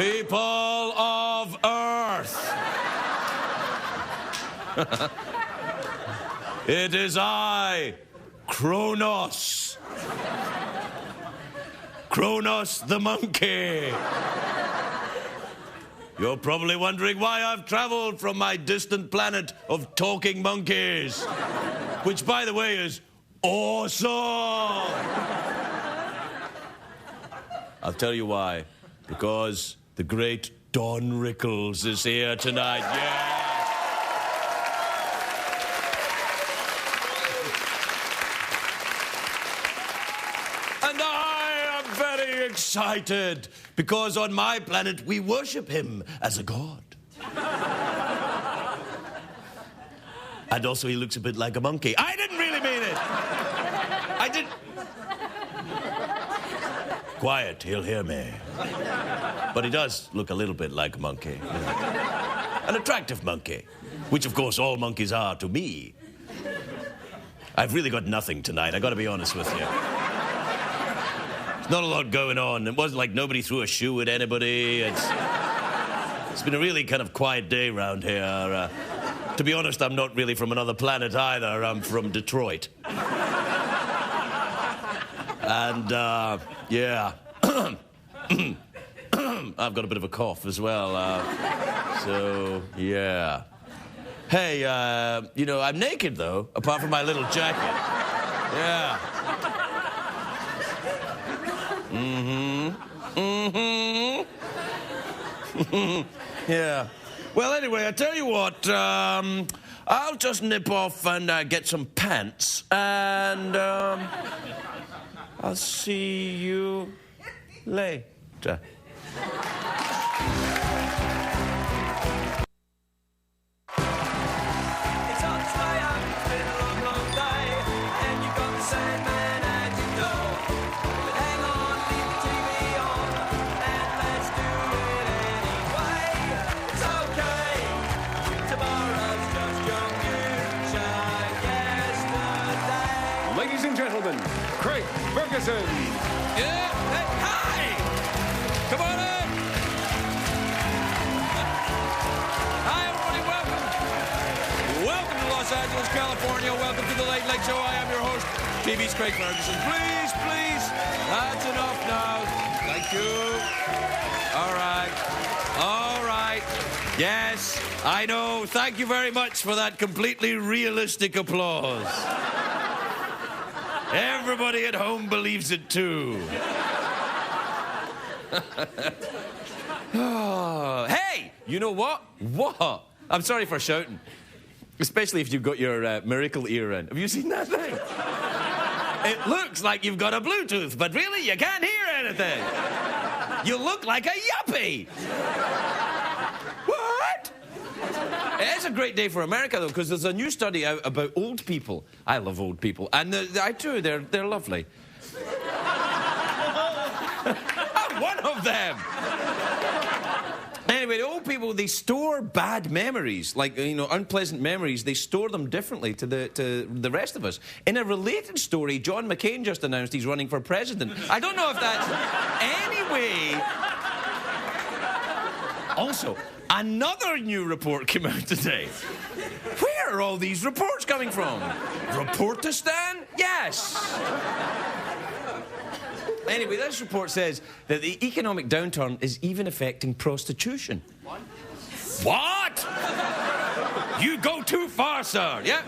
People of Earth. It is I, Kronos. Kronos the monkey. You're probably wondering why I've traveled from my distant planet of talking monkeys, which, by the way, is awesome. I'll tell you why. Because the great Don Rickles is here tonight. Yeah. And I am very excited because on my planet we worship him as a god. And also he looks a bit like a monkey. I didn't really mean it. I didn't. Quiet, he'll hear me. But he does look a little bit like a monkey. An attractive monkey, which of course all monkeys are to me. I've really got nothing tonight, I gotta be honest with you. There's not a lot going on. It wasn't like nobody threw a shoe at anybody. It's been a really kind of quiet day around here. To be honest, I'm not really from another planet either. I'm from Detroit. And, yeah. I've got a bit of a cough as well. So, yeah. Hey, you know, I'm naked, though, apart from my little jacket. Yeah. Yeah. Well, anyway, I tell you what, I'll just nip off and get some pants, and I'll see you later. Ladies and gentlemen, Craig Ferguson. Yeah. Hey, hi! Come on in! Hi, everybody, welcome. Welcome to Los Angeles, California. Welcome to the Late Late Show. I am your host, TV's Craig Ferguson. Please, please, that's enough now. Thank you. All right. All right. Yes, I know. Thank you very much for that completely realistic applause. Everybody at home believes it, too. Oh, hey, you know what? What? I'm sorry for shouting. Especially if you've got your miracle ear in. Have you seen that thing? It looks like you've got a Bluetooth, but really, you can't hear anything. You look like a yuppie. What? It is a great day for America, though, because there's a new study out about old people. I love old people. And I, too, they're lovely. I'm one of them. Anyway, the old people, they store bad memories, like, you know, unpleasant memories. They store them differently to the rest of us. In a related story, John McCain just announced he's running for president. I don't know if that's... Anyway... Also, another new report came out today. Where are all these reports coming from? Reportistan? Yes. Anyway, this report says that the economic downturn is even affecting prostitution. What? You go too far, sir. Yeah.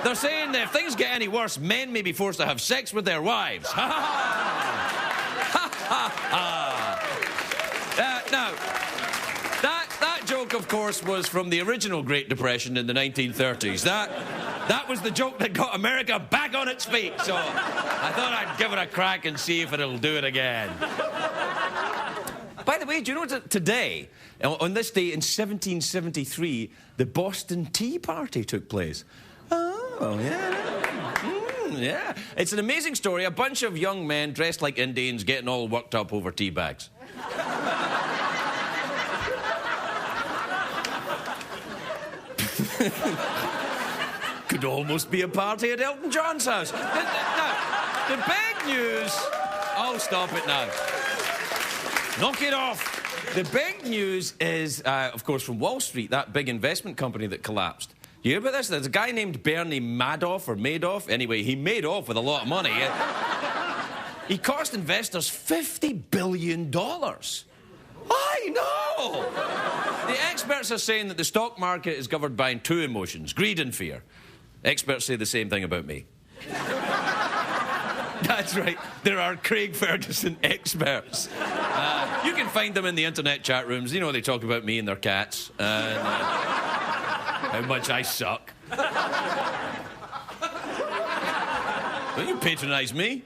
They're saying that if things get any worse, men may be forced to have sex with their wives. Ha ha ha ha. Now, that joke, of course, was from the original Great Depression in the 1930s. That was the joke that got America back on its feet, so I thought I'd give it a crack and see if it'll do it again. By the way, do you know that today, on this day in 1773, the Boston Tea Party took place? Oh, yeah. Yeah. It's an amazing story. A bunch of young men dressed like Indians getting all worked up over tea bags. Could almost be a party at Elton John's house. Now, the big news... Oh, stop it now. Knock it off. The big news is, of course, from Wall Street, that big investment company that collapsed. You hear about this? There's a guy named Bernie Madoff, or Madoff. Anyway, he made off with a lot of money. He cost investors $50 billion. I know! The experts are saying that the stock market is governed by two emotions, greed and fear. Experts say the same thing about me. That's right. There are Craig Ferguson experts. You can find them in the internet chat rooms. You know, they talk about me and their cats. And how much I suck. Don't you patronise me.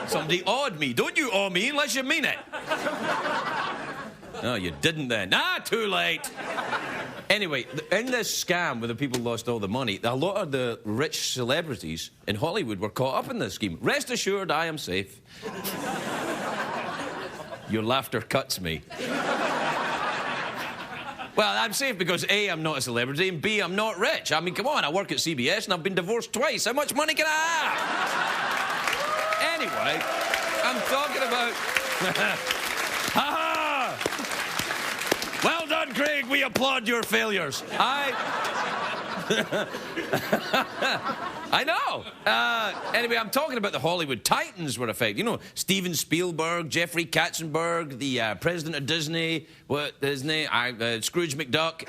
Somebody awed me. Don't you awe me unless you mean it. No, you didn't then. Too late. Anyway, in this scam where the people lost all the money, a lot of the rich celebrities in Hollywood were caught up in this scheme. Rest assured, I am safe. Your laughter cuts me. Well, I'm safe because A, I'm not a celebrity, and B, I'm not rich. I mean, come on, I work at CBS and I've been divorced twice. How much money can I have? Anyway, I'm talking about... Ha-ha! Well done, Craig. We applaud your failures. I know. Anyway, I'm talking about the Hollywood titans were affected. You know, Steven Spielberg, Jeffrey Katzenberg, the president of Disney, Scrooge McDuck.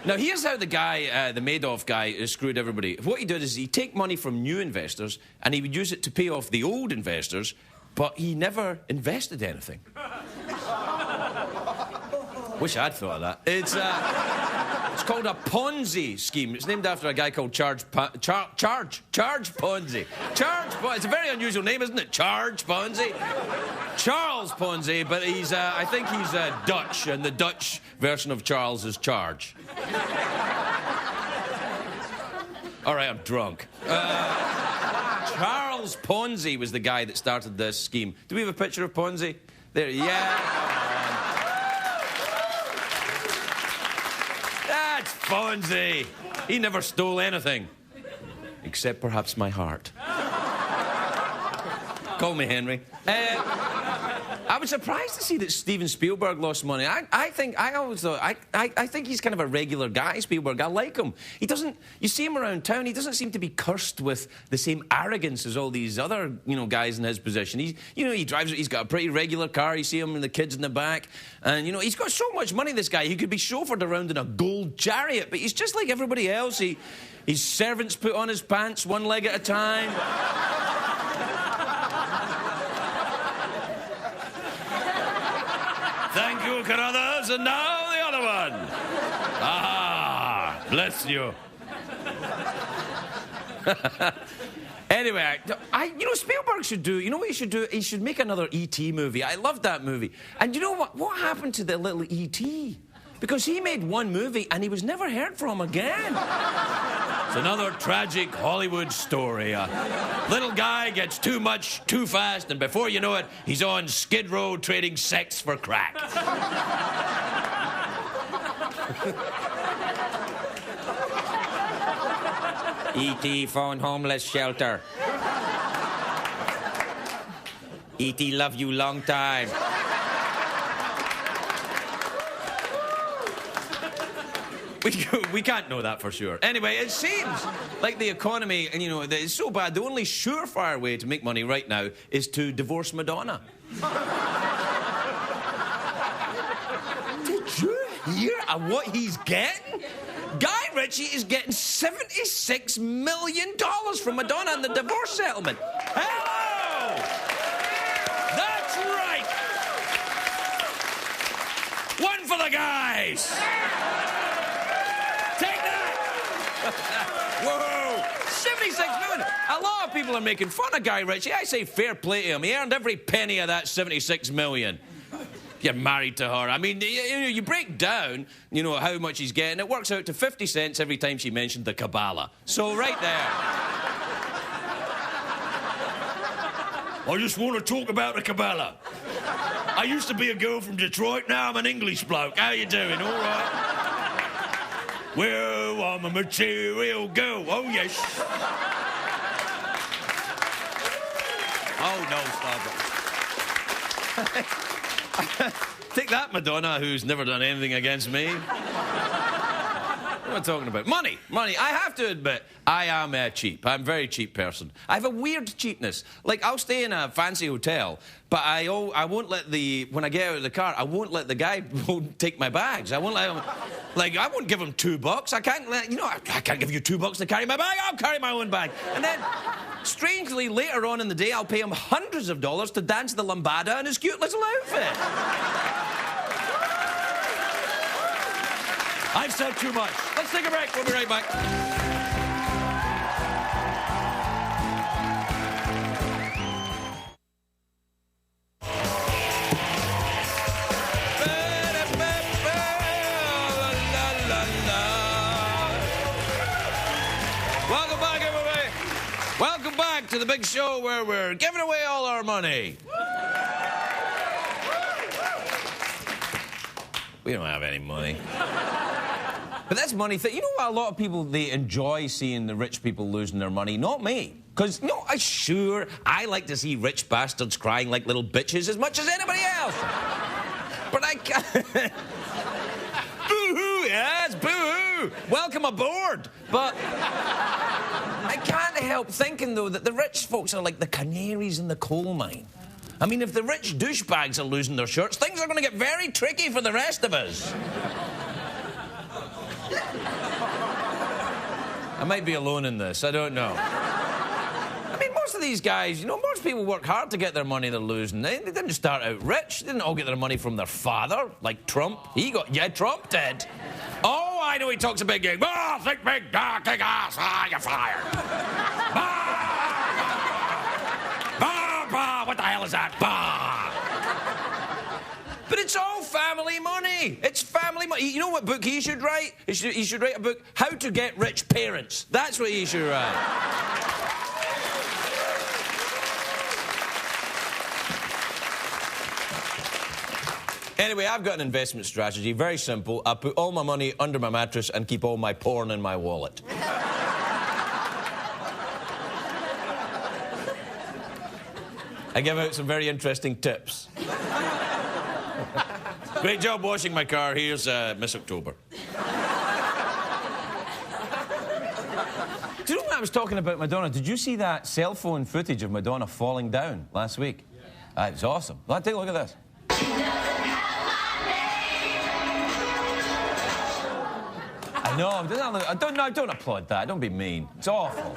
Now, here's how the guy, the Madoff guy, screwed everybody. What he did is he'd take money from new investors and he would use it to pay off the old investors, but he never invested anything. Wish I'd thought of that. It's called a Ponzi scheme. It's named after a guy called Charge Ponzi. It's a very unusual name, isn't it? Charge Ponzi. Charles Ponzi, but he's, I think he's Dutch, and the Dutch version of Charles is Charge. All right, I'm drunk. Charles Ponzi was the guy that started this scheme. Do we have a picture of Ponzi? There, yeah. That's Fonzie. He never stole anything. Except perhaps my heart. Call me Henry. I was surprised to see that Steven Spielberg lost money. I think he's kind of a regular guy, Spielberg. I like him. He doesn't... You see him around town, he doesn't seem to be cursed with the same arrogance as all these other, guys in his position. He drives... He's got a pretty regular car. You see him and the kids in the back. And, he's got so much money, this guy. He could be chauffeured around in a gold chariot, but he's just like everybody else. His servants put on his pants one leg at a time. Thank you, Carruthers, and now the other one. Bless you. Anyway, Spielberg should do... You know what he should do? He should make another E.T. movie. I loved that movie. And you know what? What happened to the little E.T.? Because he made one movie and he was never heard from again. It's another tragic Hollywood story. A little guy gets too much too fast, and before you know it, he's on Skid Row trading sex for crack. E.T. phone homeless shelter. E.T. love you long time. We can't know that for sure. Anyway, it seems like the economy, and it's so bad, the only surefire way to make money right now is to divorce Madonna. Did you hear what he's getting? Guy Ritchie is getting $76 million from Madonna in the divorce settlement. Hello! That's right! One for the guys! Take that! Whoa! 76 million! A lot of people are making fun of Guy Ritchie. I say fair play to him. He earned every penny of that 76 million. You're married to her. I mean, you break down, how much he's getting. It works out to 50 cents every time she mentioned the Kabbalah. So, right there. I just want to talk about the Kabbalah. I used to be a girl from Detroit. Now I'm an English bloke. How you doing? All right? Well, I'm a material girl. Oh, yes. Oh, no, stop it. Take that, Madonna, who's never done anything against me. What am I talking about? Money. I have to admit, I am cheap. I'm a very cheap person. I have a weird cheapness. Like, I'll stay in a fancy hotel, but I won't let when I get out of the car, I won't let the guy take my bags. I won't let him, like, I won't give him $2. I can't let, I can't give you $2 to carry my bag. I'll carry my own bag. And then, strangely, later on in the day, I'll pay him hundreds of dollars to dance the lambada in his cute little outfit. I've said too much. Let's take a break. We'll be right back. Welcome back, everybody. Welcome back to the big show where we're giving away all our money. We don't have any money. But that's money. You know what? A lot of people, they enjoy seeing the rich people losing their money. Not me. Because, I like to see rich bastards crying like little bitches as much as anybody else. But I can't... Boo-hoo, yes, boo-hoo. Welcome aboard. But I can't help thinking, though, that the rich folks are like the canaries in the coal mine. I mean, if the rich douchebags are losing their shirts, things are going to get very tricky for the rest of us. I might be alone in this, I don't know. I mean, most of these guys, most people work hard to get their money they're losing. They didn't start out rich. They didn't all get their money from their father, like Trump. Trump did. Oh, I know he talks a big game. Oh, think big, kick ass, you're fired. What the hell is that? But it's all family money. It's family money. You know what book he should write? He should write a book, How to Get Rich Parents. That's what he should write. Anyway, I've got an investment strategy. Very simple. I put all my money under my mattress and keep all my porn in my wallet. I give out some very interesting tips. Great job washing my car. Here's Miss October. Do you know when I was talking about Madonna? Did you see that cell phone footage of Madonna falling down last week? It was awesome. Well, take a look at this. I know. I don't applaud that. Don't be mean. It's awful.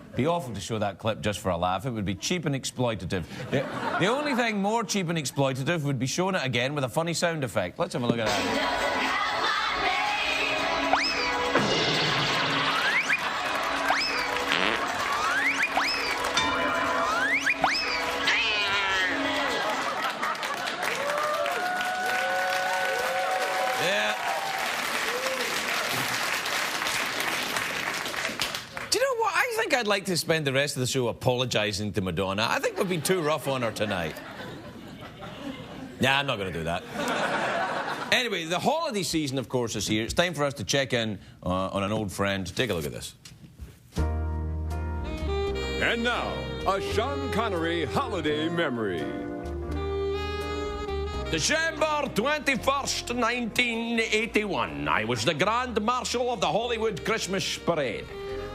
It'd be awful to show that clip just for a laugh. It would be cheap and exploitative. The only thing more cheap and exploitative would be showing it again with a funny sound effect. Let's have a look at that. I'd like to spend the rest of the show apologising to Madonna. I think we've been too rough on her tonight. Nah, I'm not going to do that. Anyway, the holiday season, of course, is here. It's time for us to check in on an old friend. Take a look at this. And now, a Sean Connery holiday memory. December 21st, 1981. I was the Grand Marshal of the Hollywood Christmas Parade.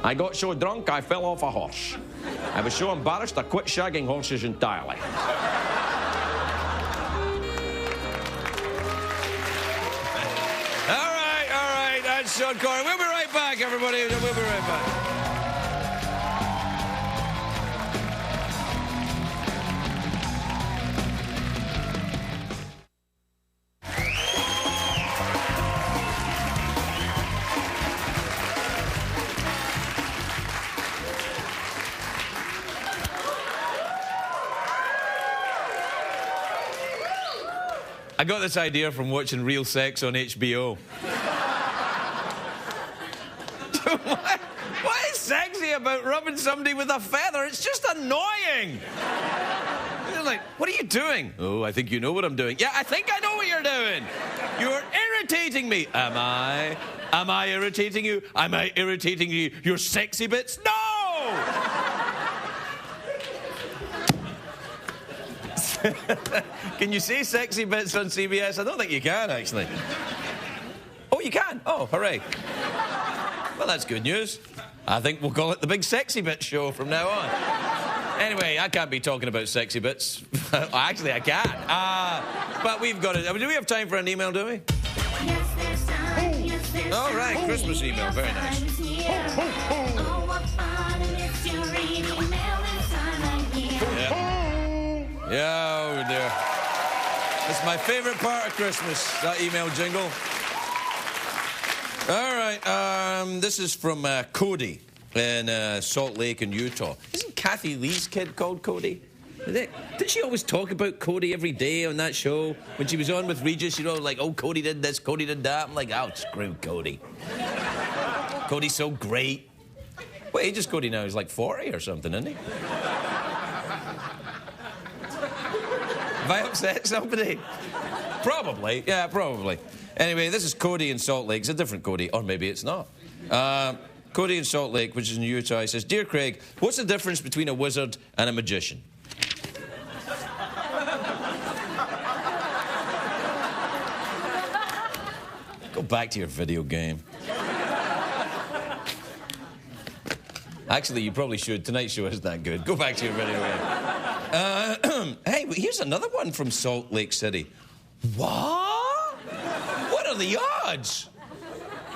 I got so drunk I fell off a horse. I was so embarrassed I quit shagging horses entirely. All right, that's Sean Connery. We'll be right back, everybody. We'll be right back. I got this idea from watching Real Sex on HBO. What is sexy about rubbing somebody with a feather? It's just annoying. You're like, what are you doing? Oh, I think you know what I'm doing. Yeah, I think I know what you're doing. You're irritating me. Am I? Am I irritating you? Am I irritating you? Your sexy bits? No! Can you say sexy bits on CBS? I don't think you can, actually. Oh, you can? Oh, hooray. Well, that's good news. I think we'll call it the Big Sexy Bits Show from now on. Anyway, I can't be talking about sexy bits. Actually, I can. But we've got it. Do we have time for an email, do we? Yes, there's time. Yes, there's All right, time. Christmas email. Very nice. Oh, what fun it is to read email this time of year. Yeah, oh dear. It's my favourite part of Christmas, that email jingle. All right, this is from Cody in Salt Lake in Utah. Isn't Kathy Lee's kid called Cody? Didn't she always talk about Cody every day on that show? When she was on with Regis, you know, like, oh, Cody did this, Cody did that. I'm like, oh, screw Cody. Cody's so great. What age is Cody now? He's like 40 or something, isn't he? Have I upset somebody? Probably. Yeah, probably. Anyway, this is Cody in Salt Lake. It's a different Cody, or maybe it's not. Cody in Salt Lake, which is in Utah, he says, Dear Craig, what's the difference between a wizard and a magician? Go back to your video game. Actually, you probably should. Tonight's show isn't that good. Go back to your video game. Hey, here's another one from Salt Lake City. What? What are the odds?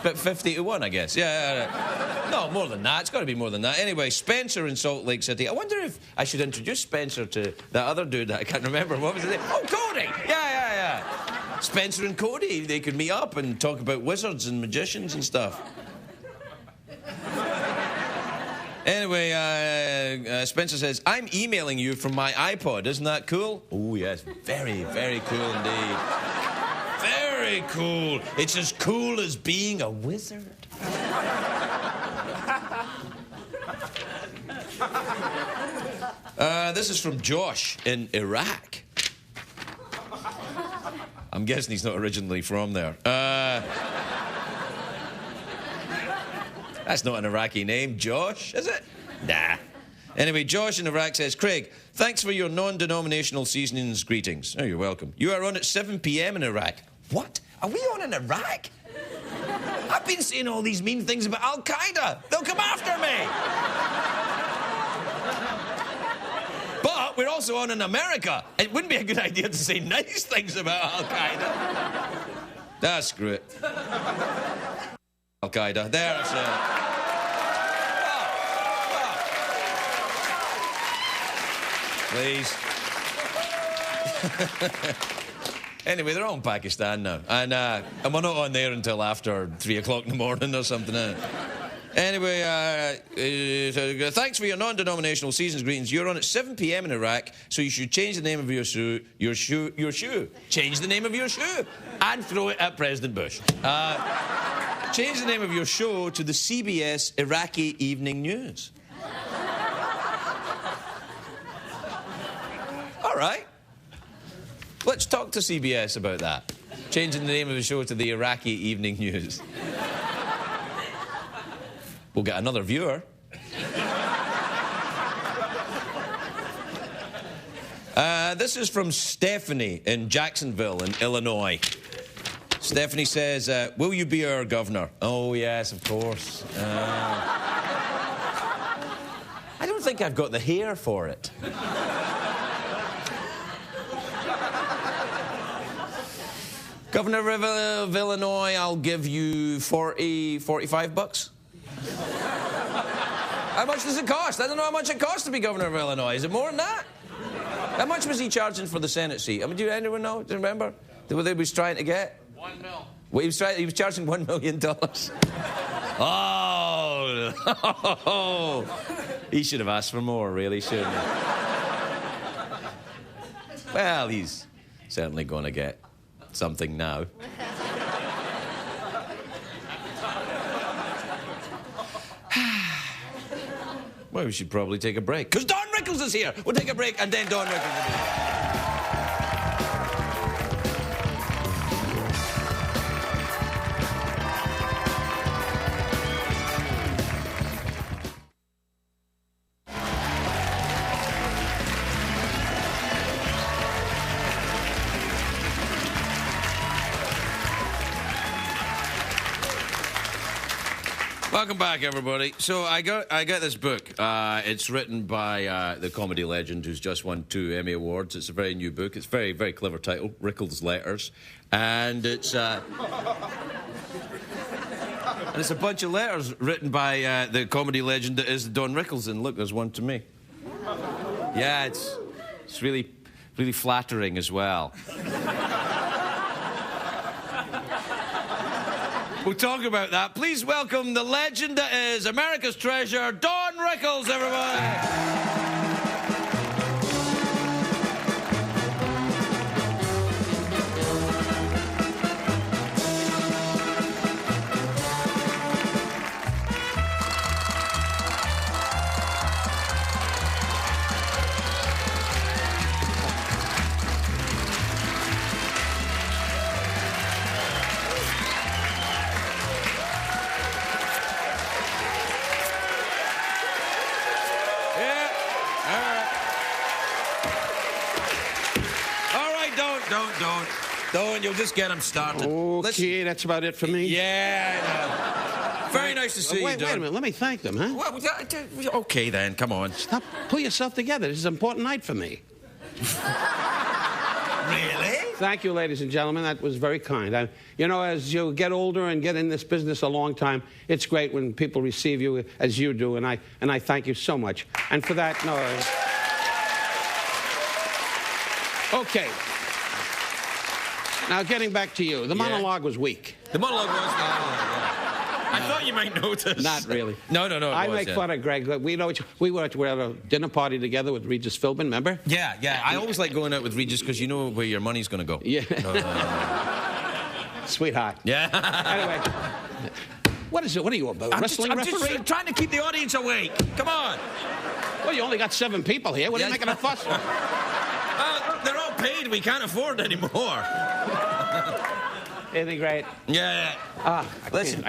About 50 to 1, I guess. Yeah. No, more than that. It's got to be more than that. Anyway, Spencer in Salt Lake City. I wonder if I should introduce Spencer to that other dude that I can't remember. What was his name? Oh, Cody! Yeah. Spencer and Cody, they could meet up and talk about wizards and magicians and stuff. Anyway, Spencer says, I'm emailing you from my iPod. Isn't that cool? Oh, yes. Very, very cool indeed. Very cool. It's as cool as being a wizard. This is from Josh in Iraq. I'm guessing he's not originally from there. That's not an Iraqi name, Josh, is it? Nah. Anyway, Josh in Iraq says, Craig, thanks for your non-denominational seasonings greetings. Oh, you're welcome. You are on at 7 p.m. in Iraq. What? Are we on in Iraq? I've been saying all these mean things about Al-Qaeda. They'll come after me. But we're also on in America. It wouldn't be a good idea to say nice things about Al-Qaeda. Screw it. Al-Qaeda. There's Please. Anyway, they're all in Pakistan now. And we're not on there until after 3 o'clock in the morning or something. Anyway, thanks for your non-denominational season's greetings. You're on at 7 p.m. in Iraq, so you should change the name of your shoe. Change the name of your shoe. And throw it at President Bush. Change the name of your show to the CBS Iraqi Evening News. All right. Let's talk to CBS about that. Changing the name of the show to the Iraqi Evening News. We'll get another viewer. This is from Stephanie in Jacksonville in Illinois. Stephanie says, will you be our governor? Oh, yes, of course. I don't think I've got the hair for it. Governor of Illinois, I'll give you 45 bucks. How much does it cost? I don't know how much it costs to be governor of Illinois. Is it more than that? How much was he charging for the Senate seat? I mean, do anyone know? Do you remember? What he was trying to get? $1 million. Well, he was charging $1 million. Oh. He should have asked for more, really, shouldn't he? Well, he's certainly going to get something now. Well, we should probably take a break. Because Don Rickles is here. We'll take a break and then Don Rickles will be here. Welcome back, everybody. So I got this book. It's written by the comedy legend who's just won 2 Emmy Awards. It's a very new book. It's a very, very clever title, Rickles Letters. And it's a bunch of letters written by the comedy legend that is Don Rickles. And look, there's one to me. Yeah, it's really, really flattering as well. We'll talk about that. Please welcome the legend that is America's treasure, Don Rickles, everybody. Don't. You'll just get him started. Okay, that's about it for me. Yeah, I know. Very nice to see you, Don. Wait a minute. Let me thank them, huh? Well, okay, then. Come on. Stop. Pull yourself together. This is an important night for me. Really? Thank you, ladies and gentlemen. That was very kind. You know, as you get older and get in this business a long time, it's great when people receive you as you do, and I thank you so much. And for that, no. Okay. Now, getting back to you, the monologue was weak. The monologue was... I thought you might notice. Not really. No. I make fun of Greg. We were at a dinner party together with Regis Philbin, remember? Yeah. I always like going out with Regis because you know where your money's going to go. Yeah. Sweetheart. Yeah. Anyway, what is it? What are you, a wrestling referee? I'm just trying to keep the audience awake. Come on. Well, you only got 7 people here. What are you making a fuss for? They're all paid. We can't afford anymore. Anything great? Yeah. I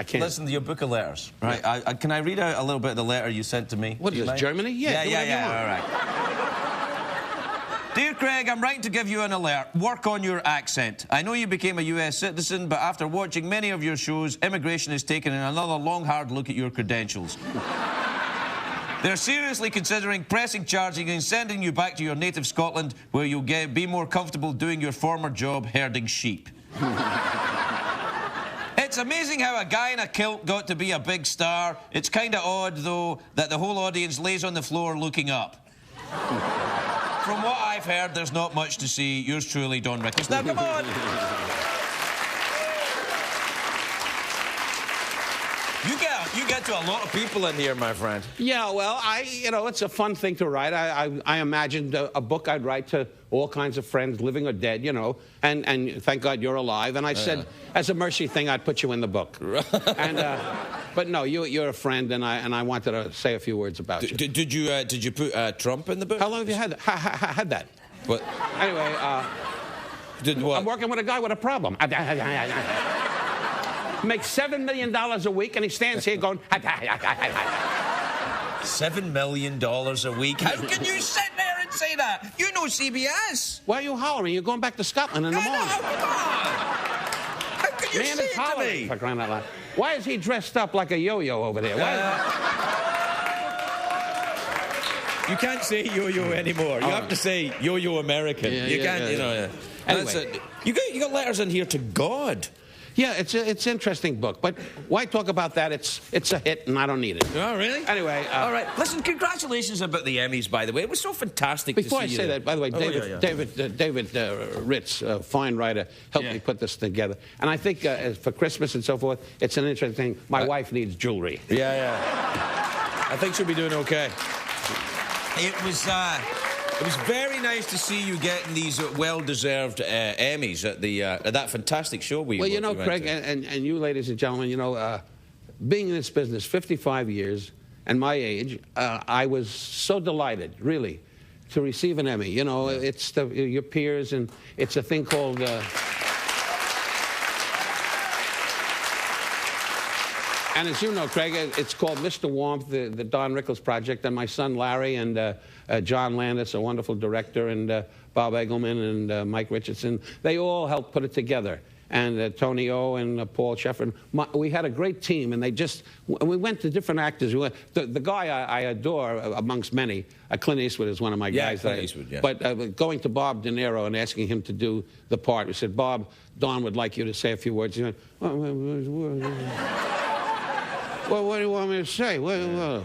can't. Listen to your book of letters. Right. Yeah. Can I read out a little bit of the letter you sent to me? What is this, Germany? Yeah. All right. Dear Craig, I'm writing to give you an alert. Work on your accent. I know you became a US citizen, but after watching many of your shows, immigration has taken another long, hard look at your credentials. They're seriously considering pressing charges and sending you back to your native Scotland, where you'll be more comfortable doing your former job herding sheep. It's amazing how a guy in a kilt got to be a big star. It's kind of odd, though, that the whole audience lays on the floor looking up. From what I've heard, there's not much to see. Yours truly, Don Rickles. Now, come on! You get to a lot of people in here, my friend. Yeah, well, it's a fun thing to write. I imagined a book I'd write to all kinds of friends, living or dead, you know, and thank God you're alive. And I said, as a mercy thing, I'd put you in the book. But no, you're a friend, and I wanted to say a few words about you. Did you put Trump in the book? How long have you had that? What? Anyway, Did what? I'm working with a guy with a problem. Makes $7 million a week, and he stands here going... $7 million a week? How can you sit there and say that? You know CBS. Why are you hollering? You're going back to Scotland in the morning. Come on. How can you say it to me? For crying out loud. Why is he dressed up like a yo-yo over there? You can't say yo-yo anymore. You have to say yo-yo American. You can't, you know. Yeah. Anyway. You got letters in here to God. Yeah, it's an interesting book, but why talk about that? It's a hit, and I don't need it. Oh, really? Anyway, all right. Listen, congratulations about the Emmys, by the way. It was so fantastic to see you. Before I say that, by the way, David Ritz, a fine writer, helped me put this together. And I think for Christmas and so forth, it's an interesting thing. My wife needs jewelry. Yeah. I think she'll be doing okay. It was very nice to see you getting these well-deserved Emmys at that fantastic show we Well, you know, Craig, to. and you ladies and gentlemen, you know, being in this business 55 years and my age, I was so delighted, really, to receive an Emmy. You know, it's your peers, and it's a thing called... And as you know, Craig, it's called Mr. Warmth, the Don Rickles Project, and my son Larry and John Landis, a wonderful director, and Bob Eggleman and Mike Richardson, they all helped put it together. and Tony O and Paul Sheffer. We had a great team, and we went to different actors. The guy I adore, amongst many, Clint Eastwood is one of my guys. Clint Eastwood, yeah. But going to Bob De Niro and asking him to do the part, we said, Bob, Don would like you to say a few words. He went, well, what do you want me to say? Well,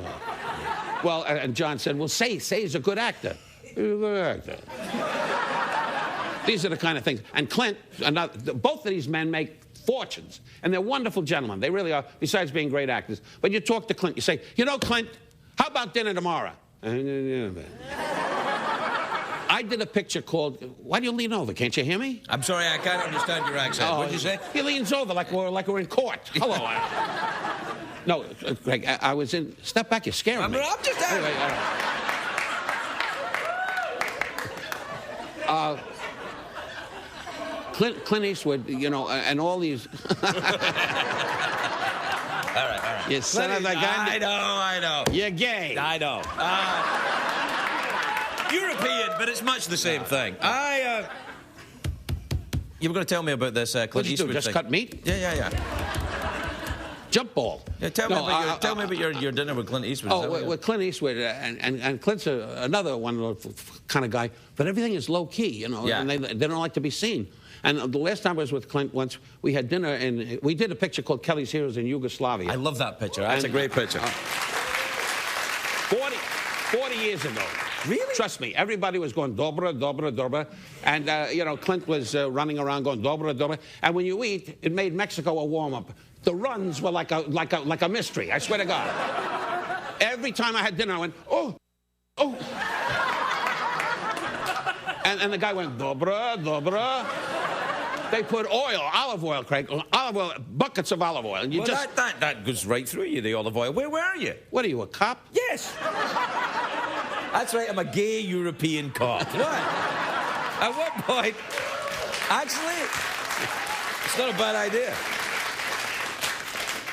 and John said, well, say he's a good actor. He's a good actor. These are the kind of things. And Clint, both of these men make fortunes. And they're wonderful gentlemen. They really are, besides being great actors. But you talk to Clint, you say, you know, Clint, how about dinner tomorrow? I did a picture called, why do you lean over? Can't you hear me? I'm sorry, I can't understand your accent. What did you say? He leans over like we're in court. Hello. No, Greg, I was in, step back, you're scaring me. I'm just anyway, Clint Eastwood, you know, and all these. All right. You son of a gun. I know. You're gay. I know. European, but it's much the same thing. You were going to tell me about this Clint Eastwood thing. Just cut meat? Yeah. Jump ball. Yeah, tell me about your dinner with Clint Eastwood. With Clint Eastwood, and Clint's another one kind of guy, but everything is low key, you know, and they don't like to be seen. And the last time I was with Clint, once we had dinner, and we did a picture called Kelly's Heroes in Yugoslavia. I love that picture. That's a great picture. 40 years ago. Really? Trust me, everybody was going dobra, dobra, dobra. And, you know, Clint was running around going dobra, dobra. And when you eat, it made Mexico a warm-up. The runs were like a mystery, I swear to God. Every time I had dinner, I went, oh. And the guy went, dobra, dobra. They put olive oil, Craig, buckets of olive oil. And you that goes right through you, the olive oil. Where were you? What are you, a cop? Yes. That's right, I'm a gay European cop. What? At what point? Actually, it's not a bad idea.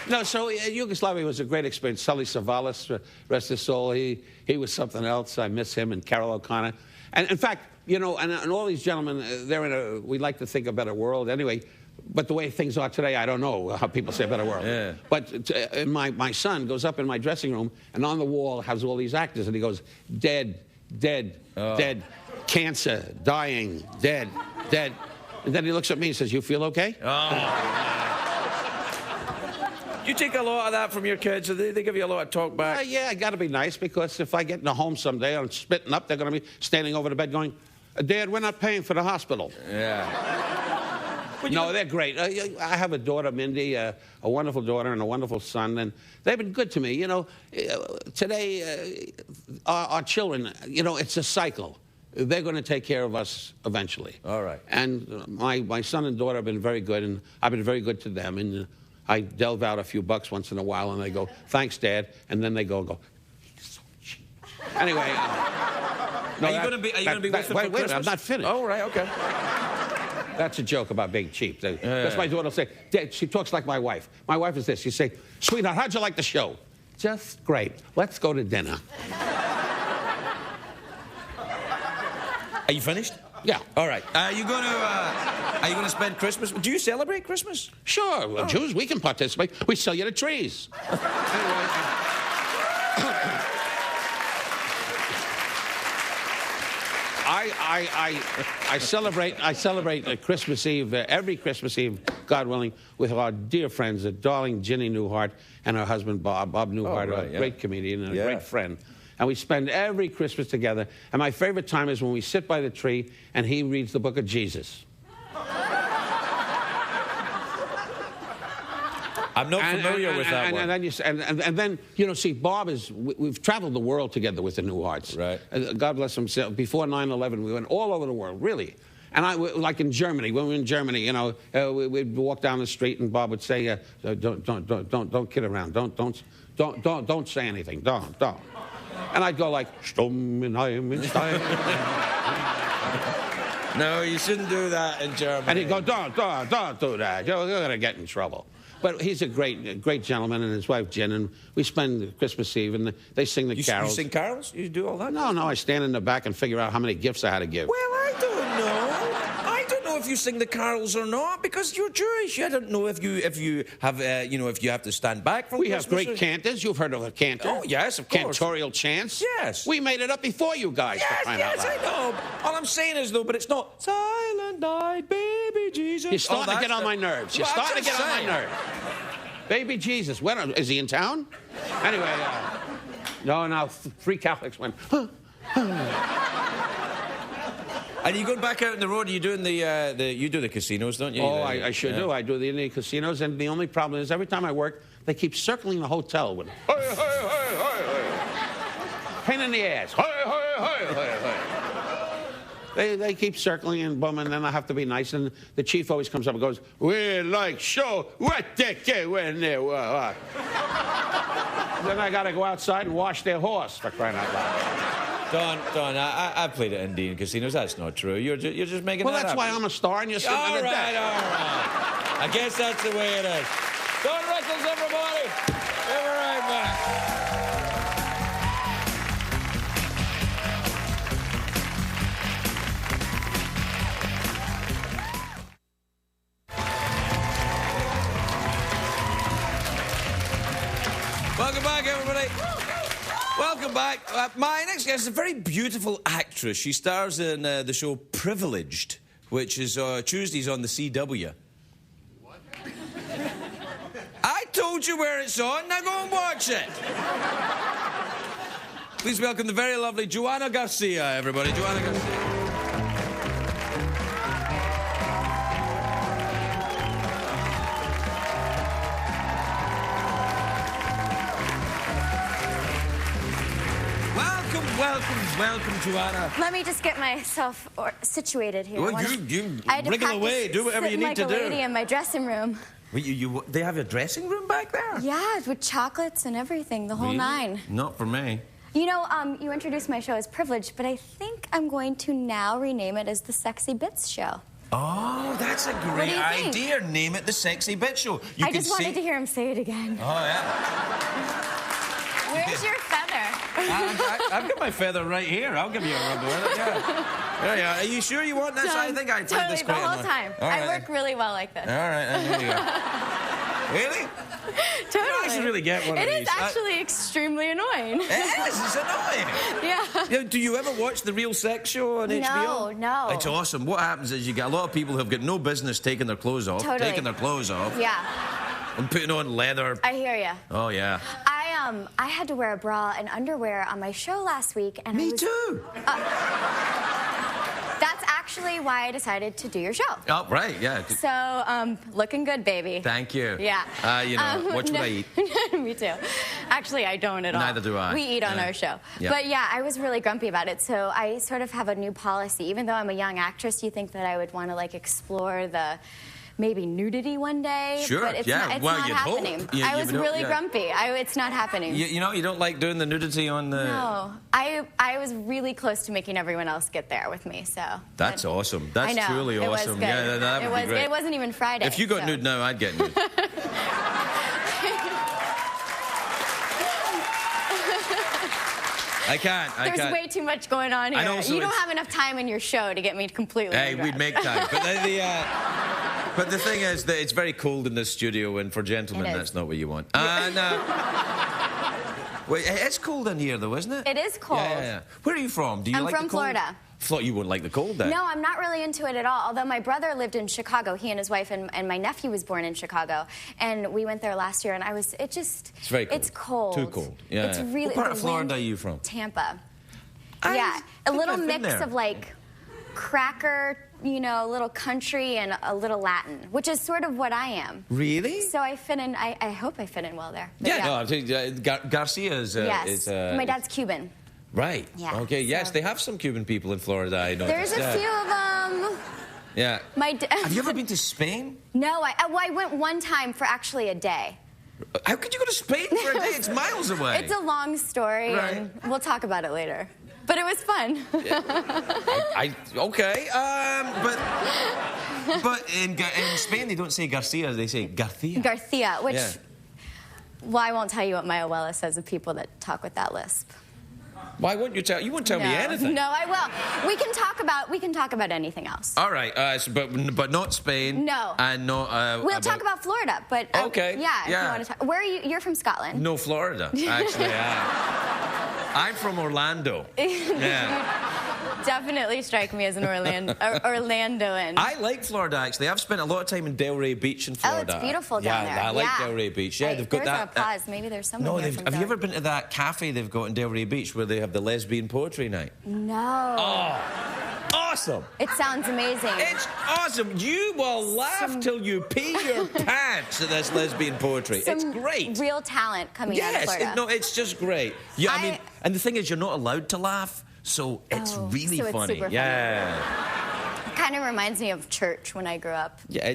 No, so Yugoslavia was a great experience. Sully Savalas, rest his soul, he was something else. I miss him, and Carol O'Connor. And in fact, you know, and all these gentlemen, they're we like to think a better world anyway. But the way things are today, I don't know how people say a better world. Yeah. But my son goes up in my dressing room, and on the wall has all these actors, and he goes, dead, dead, dead, cancer, dying, dead, dead. And then he looks at me and says, you feel okay? You take a lot of that from your kids? They give you a lot of talk back? Yeah, I got to be nice, because if I get in a home someday and I'm spitting up, they're going to be standing over the bed going, Dad, we're not paying for the hospital. Yeah. No, they're great. I have a daughter, Mindy, a wonderful daughter and a wonderful son, and they've been good to me. You know, today, our children, you know, it's a cycle. They're going to take care of us eventually. All right. And my son and daughter have been very good, and I've been very good to them. And I delve out a few bucks once in a while, and they go, thanks, Dad. And then they go, he's so cheap. Anyway. Are you going to be with them for Christmas? Wait, I'm not finished. Oh, right, okay. That's a joke about being cheap. That's my daughter will say, Dad, she talks like my wife. My wife is this. She say, sweetheart, how'd you like the show? Just great. Let's go to dinner. Are you finished? Yeah. All right. Are you going to spend Christmas? Do you celebrate Christmas? Sure. Well, Jews, we can participate. We sell you the trees. I celebrate Christmas Eve, every Christmas Eve, God willing, with our dear friends, darling Ginny Newhart and her husband Bob Newhart, a great comedian and a great friend. And we spend every Christmas together. And my favorite time is when we sit by the tree and he reads the book of Jesus. I'm not familiar with that one. And then, you know, see, Bob is, we've traveled the world together with the Newharts. Right. God bless him. Before 9/11, we went all over the world, really. And like in Germany, when we were in Germany, you know, we'd walk down the street and Bob would say, don't kid around. Don't say anything. Don't. And I'd go like, no, you shouldn't do that in Germany. And he'd go, don't do that. You're going to get in trouble. But he's a great gentleman, and his wife, Jen, and we spend Christmas Eve, and they sing the carols. You sing carols? You do all that? No, I stand in the back and figure out how many gifts I had to give. Well, I don't know if you sing the carols or not because you're Jewish. I don't know if you have if you have to stand back from. We have great cantors. You've heard of a cantor? Oh yes, of course. Cantorial chants. Yes. We made it up before you guys. Yes, to find out yes, loud. I know. All I'm saying is though, but it's not Silent Night, Baby Jesus. You're starting to get on my nerves. You're Well, starting to I'm get on my just saying. nerves. Baby Jesus. When is he in town? Anyway, no. Three Catholics went. Huh. And you going back out on the road? Are you doing you do the casinos, don't you? Oh, I sure do. I do the Indian casinos, and the only problem is every time I work, they keep circling the hotel with pain in the ass. They keep circling and boom, and then I have to be nice, and the chief always comes up and goes, "We like show what they get when they were." Then I got to go outside and wash their horse for crying out loud. Don, I've played at Indian casinos. That's not true. You're just making that up. Well, that's why I'm a star and you're sitting All at the right. desk. I guess that's the way it is. Don Rickles, everybody. We'll be right back. Welcome back, everybody. Welcome back. My next guest is a very beautiful actress. She stars in the show Privileged, which is Tuesdays on the CW. What? I told you where it's on. Now go and watch it. Please welcome the very lovely Joanna Garcia, everybody. Joanna Garcia. Welcome, Joanna. Let me just get myself situated here. Well, you I had to wriggle practice away. Do whatever you sitting need like to a do. lady in my dressing room. Well, they have a dressing room back there? Yeah, with chocolates and everything, the whole Really? nine. Not for me. You know, you introduced my show as Privileged, but I think I'm going to now rename it as the Sexy Bits Show. Oh, that's a do great you think? idea. Name it the Sexy Bit Show. I just wanted to hear him say it again. Oh, yeah. Where's your feather? I've got my feather right here. I'll give you a rub with it. Yeah. There you are. Are you sure you want this? I think I played Totally, this the quite whole enough. time. All right. I work really well like this. All right, there you go. Really? Totally. I should really get one of It these. is actually extremely annoying. It is. It's annoying. Yeah. Do you ever watch the Real Sex Show on HBO? No. It's awesome. What happens is you get a lot of people who've got no business taking their clothes off, Totally. taking their clothes off, Yeah. and putting on leather. I hear you. Oh, yeah. I had to wear a bra and underwear on my show last week, and Me too. That's actually why I decided to do your show. Oh, right, yeah. So, looking good, baby. Thank you. Yeah. Watch what I eat. Me too. Actually, I don't at all. Neither do I. We eat on Yeah. our show. Yeah. But yeah, I was really grumpy about it. So I sort of have a new policy. Even though I'm a young actress, you think that I would want to like explore the maybe nudity one day. Sure, But it's yeah. not, it's Well, not you'd hope. happening. Yeah, I you was would hope, really yeah. grumpy. It's not happening. You know, you don't like doing the nudity on the... No, I was really close to making everyone else get there with me. So That's awesome. That's I know, truly it was awesome. good. Yeah, that would be great. It wasn't even Friday. If you got so. nude now, I'd get nude. I can't. There's way too much going on here. And also You don't it's- have enough time in your show to get me completely. Hey, undressed. we'd make time. But the thing is that it's very cold in this studio, and for gentlemen, It is. that's not what you want. And wait, it's cold in here, though, isn't it? It is cold. Yeah. Where are you from? Do you I'm like from the cold? Florida. Thought you wouldn't like the cold then. No, I'm not really into it at all. Although my brother lived in Chicago, he and his wife, and my nephew was born in Chicago, and we went there last year. And It's very cold. It's cold. Too cold. Yeah. It's really. What part the of Florida wind- are you from? Tampa. I Yeah, a think little I've been mix there. of like cracker, you know, a little country and a little Latin, which is sort of what I am. Really? So I fit in. I hope I fit in well there. But Yeah, no, I'm saying, Garcia is... Yes. My dad's Cuban. Right. Yeah, Okay, yes, so- they have some Cuban people in Florida, I know. There's a few of them. Yeah. Have you ever been to Spain? No, I went one time for actually a day. How could you go to Spain for a day? It's miles away. It's a long story, Right. and we'll talk about it later. But it was fun. Okay, but in Spain they don't say Garcia, they say Garcia. Garcia, which, Yeah. well, I won't tell you what my abuela says of people that talk with that lisp. Why won't you tell? You won't tell me anything. No, I will. We can talk about anything else. All right, but not Spain. No. And not. We'll talk about Florida, but okay. Yeah. If you want to talk. Where are you? You're from Scotland. No, Florida. Actually, I'm from Orlando. Yeah. Definitely strike me as an Orlandoan. I like Florida, actually. I've spent a lot of time in Delray Beach in Florida. Oh, it's beautiful down there. Yeah, I like Delray Beach. Yeah, they've got there's that. There's applause. Maybe there's someone here from have you Delray. ever been to that cafe they've got in Delray Beach where they have the lesbian poetry night? No. Oh, awesome. It sounds amazing. It's awesome. You will laugh till you pee your pants at this lesbian poetry. It's great. Real talent coming out of Florida. Yes, it's just great. Yeah, I mean, and the thing is, you're not allowed to laugh, so it's really funny. Super yeah. It kind of reminds me of church when I grew up. Yeah,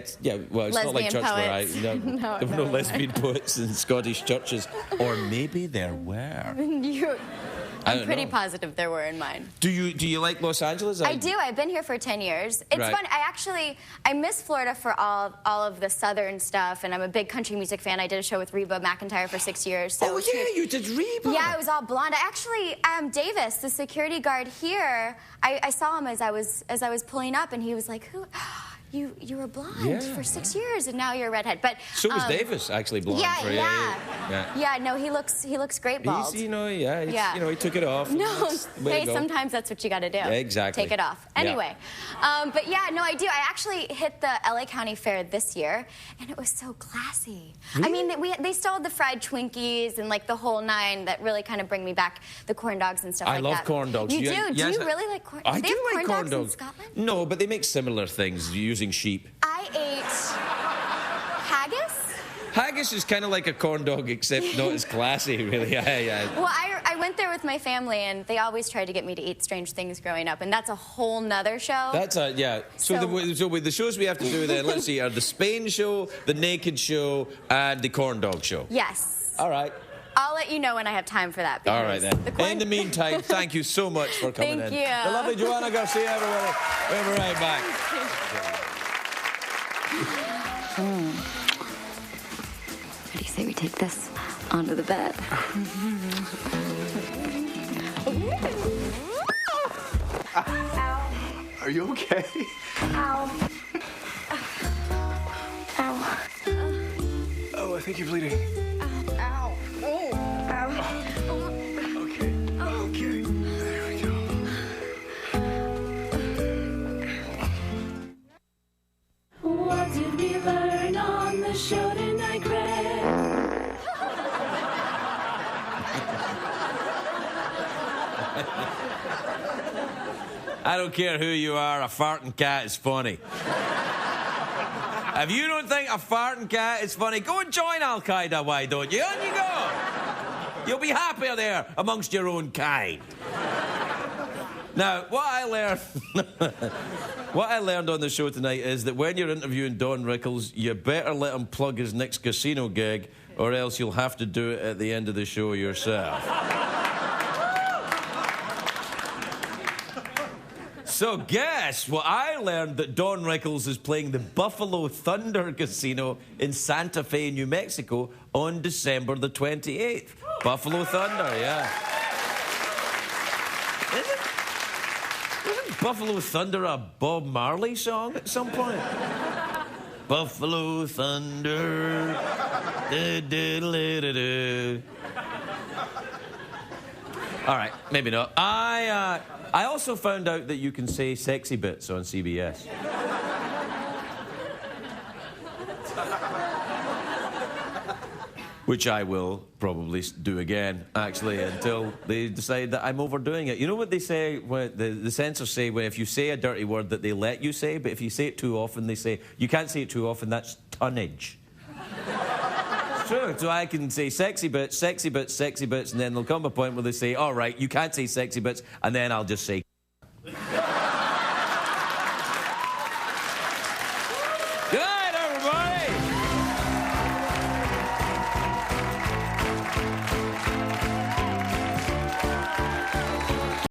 well, it's not like church poets. where there were no lesbian poets in Scottish churches, or maybe there were. I'm pretty positive there were in mine. Do you like Los Angeles? I do. I've been here for 10 years. It's fun. I miss Florida for all of the southern stuff, and I'm a big country music fan. I did a show with Reba McEntire for 6 years. So you did Reba. Yeah, I was all blonde. Davis, the security guard here, I saw him as I was pulling up, and he was like, "Who? You were blonde for 6 years, and now you're a redhead." But so was Davis actually blonde? Yeah. No, he looks great bald. He took it off. No, hey, sometimes that's what you got to do. Yeah, exactly. Take it off. Anyway, but yeah, no, I do. I actually hit the LA County Fair this year, and it was so classy. Really? I mean, they still had the fried Twinkies and like the whole nine that really kind of bring me back, the corn dogs and stuff like that. I love corn dogs. You do? Do you really like corn? I do like corn dogs. In Scotland? No, but they make similar things using sheep. I ate haggis. Haggis is kind of like a corn dog, except not as classy, really. Well, I went there with my family, and they always tried to get me to eat strange things growing up, and that's a whole nother show. So the shows we have to do then, let's see, are the Spain show, the Naked show, and the corn dog show. Yes. All right. I'll let you know when I have time for that. All right, then. In the meantime, thank you so much for coming in. Thank you. The lovely Joanna Garcia, everybody. We'll be right back. What do you say we take this onto the bed? Are you okay? Ow. Ow. Oh, I think you're bleeding. Ow. Ow. Okay. Okay. There we go. What did we learn on the show tonight, Craig? I don't care who you are, a farting cat is funny. If you don't think a farting cat is funny, go and join Al-Qaeda, why don't you? On you go. You'll be happier there amongst your own kind. Now, what I learned on the show tonight is that when you're interviewing Don Rickles, you better let him plug his next casino gig, or else you'll have to do it at the end of the show yourself. So guess what I learned, that Don Rickles is playing the Buffalo Thunder Casino in Santa Fe, New Mexico on December the 28th. Buffalo Thunder, yeah. Isn't Buffalo Thunder a Bob Marley song at some point? Buffalo Thunder. All right, maybe not. I also found out that you can say sexy bits on CBS. Which I will probably do again, actually, until they decide that I'm overdoing it. You know what they say, when the censors say, when if you say a dirty word that they let you say, but if you say it too often, they say, you can't say it too often, that's tonnage. It's true. So I can say sexy bits, and then there'll come a point where they say, all right, you can't say sexy bits, and then I'll just say